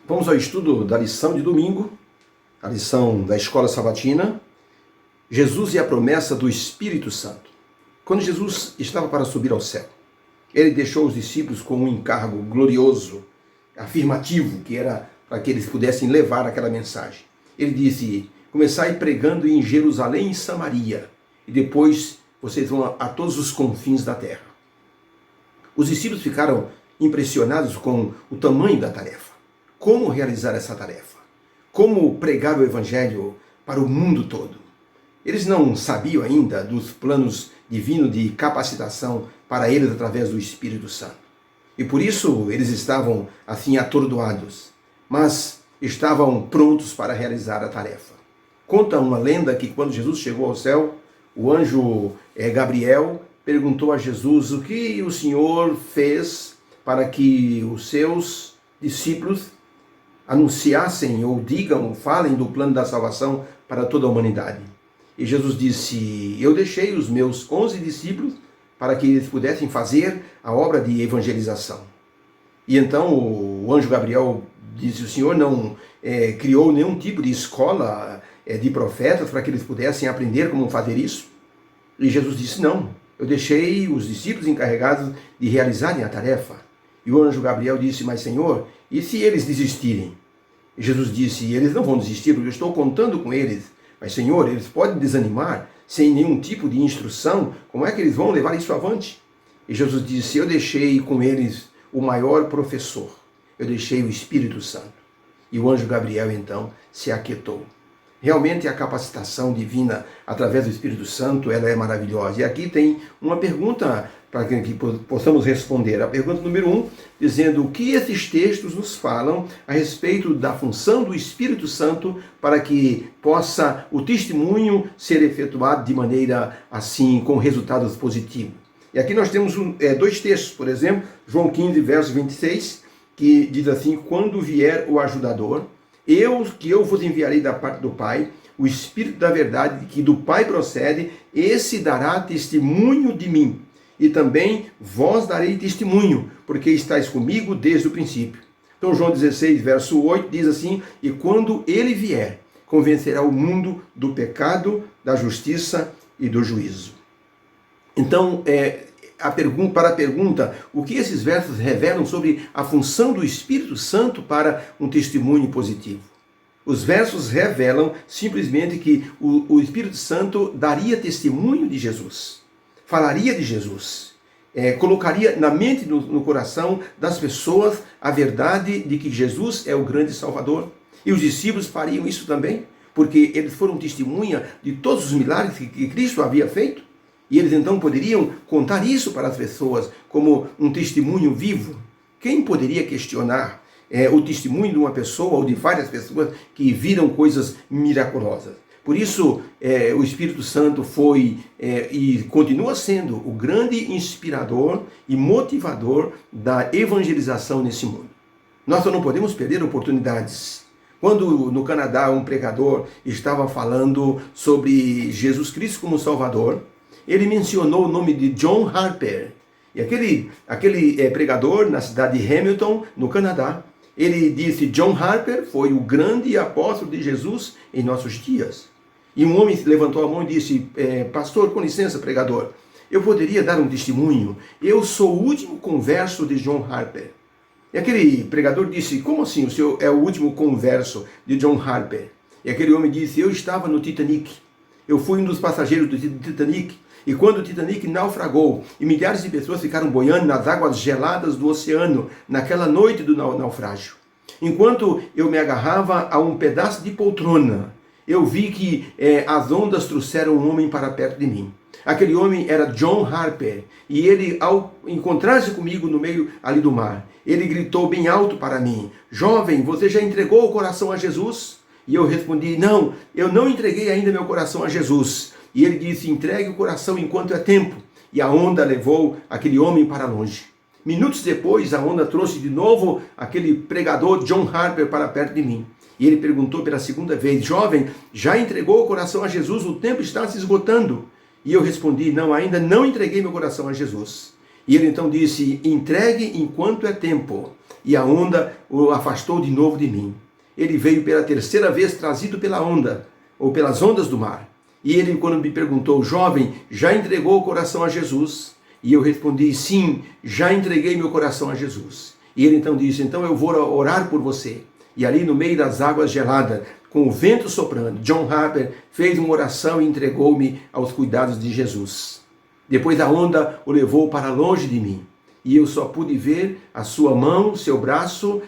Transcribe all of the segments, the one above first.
Vamos ao estudo da lição de domingo, a lição da escola sabatina, Jesus e a promessa do Espírito Santo. Quando Jesus estava para subir ao céu, ele deixou os discípulos com um encargo glorioso, afirmativo, que era para que eles pudessem levar aquela mensagem. Ele disse: começai pregando em Jerusalém e Samaria, e depois vocês vão a todos os confins da terra. Os discípulos ficaram impressionados com o tamanho da tarefa. Como realizar essa tarefa? Como pregar o Evangelho para o mundo todo? Eles não sabiam ainda dos planos divinos de capacitação para eles através do Espírito Santo. E por isso eles estavam assim atordoados, mas estavam prontos para realizar a tarefa. Conta uma lenda que quando Jesus chegou ao céu, o anjo Gabriel perguntou a Jesus o que o Senhor fez para que os seus discípulos anunciassem ou digam, ou falem do plano da salvação para toda a humanidade. E Jesus disse: eu deixei os meus 11 discípulos para que eles pudessem fazer a obra de evangelização. E então o anjo Gabriel disse: o Senhor não criou nenhum tipo de escola de profetas para que eles pudessem aprender como fazer isso? E Jesus disse: não, eu deixei os discípulos encarregados de realizarem a tarefa. E o anjo Gabriel disse: mas Senhor, e se eles desistirem? E Jesus disse: eles não vão desistir, porque eu estou contando com eles. Mas Senhor, eles podem desanimar sem nenhum tipo de instrução. Como é que eles vão levar isso avante? E Jesus disse: eu deixei com eles o maior professor. Eu deixei o Espírito Santo. E o anjo Gabriel então se aquietou. Realmente a capacitação divina através do Espírito Santo, ela é maravilhosa. E aqui tem uma pergunta para que possamos responder. A pergunta número 1, dizendo o que esses textos nos falam a respeito da função do Espírito Santo para que possa o testemunho ser efetuado de maneira assim, com resultados positivos. E aqui nós temos dois textos, por exemplo, João 15, verso 26, que diz assim: quando vier o ajudador, eu vos enviarei da parte do Pai, o Espírito da verdade que do Pai procede, esse dará testemunho de mim. E também vós darei testemunho, porque estáis comigo desde o princípio. Então João 16, verso 8 diz assim: e quando ele vier, convencerá o mundo do pecado, da justiça e do juízo. Então, para a pergunta, o que esses versos revelam sobre a função do Espírito Santo para um testemunho positivo? Os versos revelam simplesmente que o Espírito Santo daria testemunho de Jesus, falaria de Jesus, colocaria na mente, no coração das pessoas a verdade de que Jesus é o grande Salvador. E os discípulos fariam isso também, porque eles foram testemunha de todos os milagres que Cristo havia feito. E eles então poderiam contar isso para as pessoas como um testemunho vivo. Quem poderia questionar o testemunho de uma pessoa ou de várias pessoas que viram coisas miraculosas? Por isso, o Espírito Santo foi e continua sendo o grande inspirador e motivador da evangelização nesse mundo. Nós só não podemos perder oportunidades. Quando no Canadá um pregador estava falando sobre Jesus Cristo como Salvador, ele mencionou o nome de John Harper. E aquele pregador na cidade de Hamilton, no Canadá, ele disse: John Harper foi o grande apóstolo de Jesus em nossos dias. E um homem levantou a mão e disse: pastor, com licença, pregador, eu poderia dar um testemunho? Eu sou o último converso de John Harper. E aquele pregador disse: como assim o senhor é o último converso de John Harper? E aquele homem disse: eu estava no Titanic. Eu fui um dos passageiros do Titanic. E quando o Titanic naufragou e milhares de pessoas ficaram boiando nas águas geladas do oceano naquela noite do naufrágio, enquanto eu me agarrava a um pedaço de poltrona, eu vi que as ondas trouxeram um homem para perto de mim. Aquele homem era John Harper, e ele, ao encontrar-se comigo no meio ali do mar, ele gritou bem alto para mim: jovem, você já entregou o coração a Jesus? E eu respondi: não, eu não entreguei ainda meu coração a Jesus. E ele disse: entregue o coração enquanto é tempo. E a onda levou aquele homem para longe. Minutos depois, a onda trouxe de novo aquele pregador John Harper para perto de mim. E ele perguntou pela segunda vez: jovem, já entregou o coração a Jesus? O tempo está se esgotando. E eu respondi: não, ainda não entreguei meu coração a Jesus. E ele então disse: entregue enquanto é tempo. e a onda o afastou de novo de mim. Ele veio pela terceira vez trazido pela onda, ou pelas ondas do mar. E ele, quando me perguntou, jovem, já entregou o coração a Jesus? E eu respondi, sim, já entreguei meu coração a Jesus. E ele então disse, então eu vou orar por você. E ali no meio das águas geladas, com o vento soprando, John Harper fez uma oração e entregou-me aos cuidados de Jesus. Depois a onda o levou para longe de mim. E eu só pude ver a sua mão, seu braço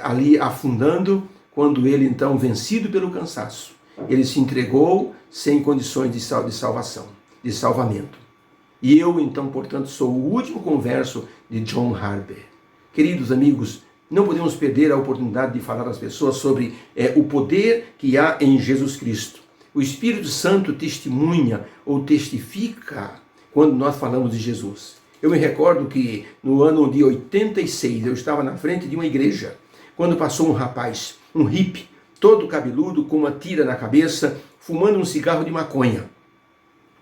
ali afundando, quando ele então, vencido pelo cansaço, ele se entregou sem condições de salvação, de salvamento. E eu então, portanto, sou o último converso de John Harper. Queridos amigos, não podemos perder a oportunidade de falar às pessoas sobre o poder que há em Jesus Cristo. O Espírito Santo testemunha ou testifica quando nós falamos de Jesus. Eu me recordo que no ano de 86 eu estava na frente de uma igreja, quando passou um rapaz, um hippie, todo cabeludo, com uma tira na cabeça, fumando um cigarro de maconha.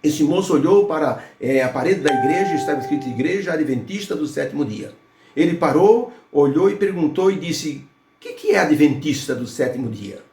Esse moço olhou para a parede da igreja, estava escrito Igreja Adventista do Sétimo Dia. Ele parou, olhou e perguntou e disse, o que é Adventista do Sétimo Dia?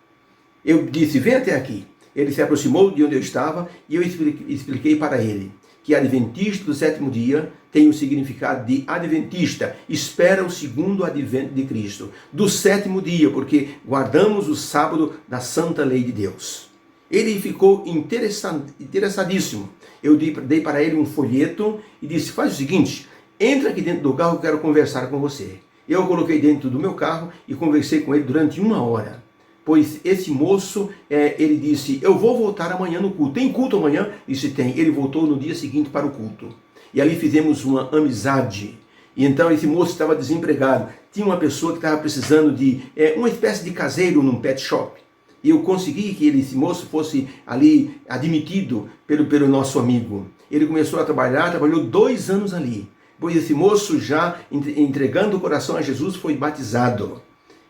Eu disse, vem até aqui. Ele se aproximou de onde eu estava e eu expliquei para ele que Adventista do Sétimo Dia tem o significado de Adventista, espera o segundo advento de Cristo, do sétimo dia, porque guardamos o sábado da santa lei de Deus. Ele ficou interessadíssimo. Eu dei para ele um folheto e disse, faz o seguinte, entra aqui dentro do carro, eu quero conversar com você. Eu o coloquei dentro do meu carro e conversei com ele durante 1 hora. Pois esse moço, ele disse, eu vou voltar amanhã no culto. Tem culto amanhã? Disse, tem. Ele voltou no dia seguinte para o culto. E ali fizemos uma amizade. E então esse moço estava desempregado. Tinha uma pessoa que estava precisando de uma espécie de caseiro num pet shop. E eu consegui que esse moço fosse ali admitido pelo nosso amigo. Ele começou a trabalhar, trabalhou 2 anos ali. Pois esse moço, já entregando o coração a Jesus, foi batizado.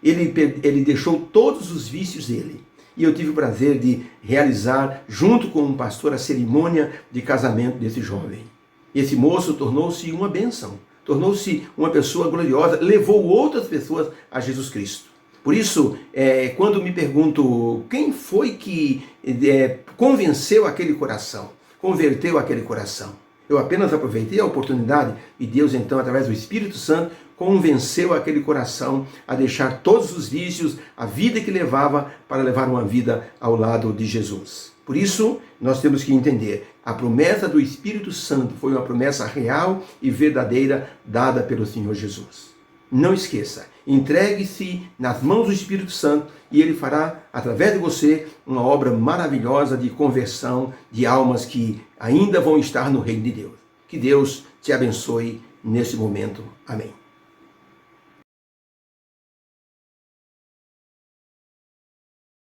Ele deixou todos os vícios dele. E eu tive o prazer de realizar, junto com um pastor, a cerimônia de casamento desse jovem. Esse moço tornou-se uma bênção, tornou-se uma pessoa gloriosa, levou outras pessoas a Jesus Cristo. Por isso, quando me pergunto quem foi que convenceu aquele coração, converteu aquele coração, eu apenas aproveitei a oportunidade e Deus, então, através do Espírito Santo, convenceu aquele coração a deixar todos os vícios, a vida que levava, para levar uma vida ao lado de Jesus. Por isso, nós temos que entender, a promessa do Espírito Santo foi uma promessa real e verdadeira dada pelo Senhor Jesus. Não esqueça, entregue-se nas mãos do Espírito Santo e ele fará, através de você, uma obra maravilhosa de conversão de almas que ainda vão estar no reino de Deus. Que Deus te abençoe nesse momento. Amém.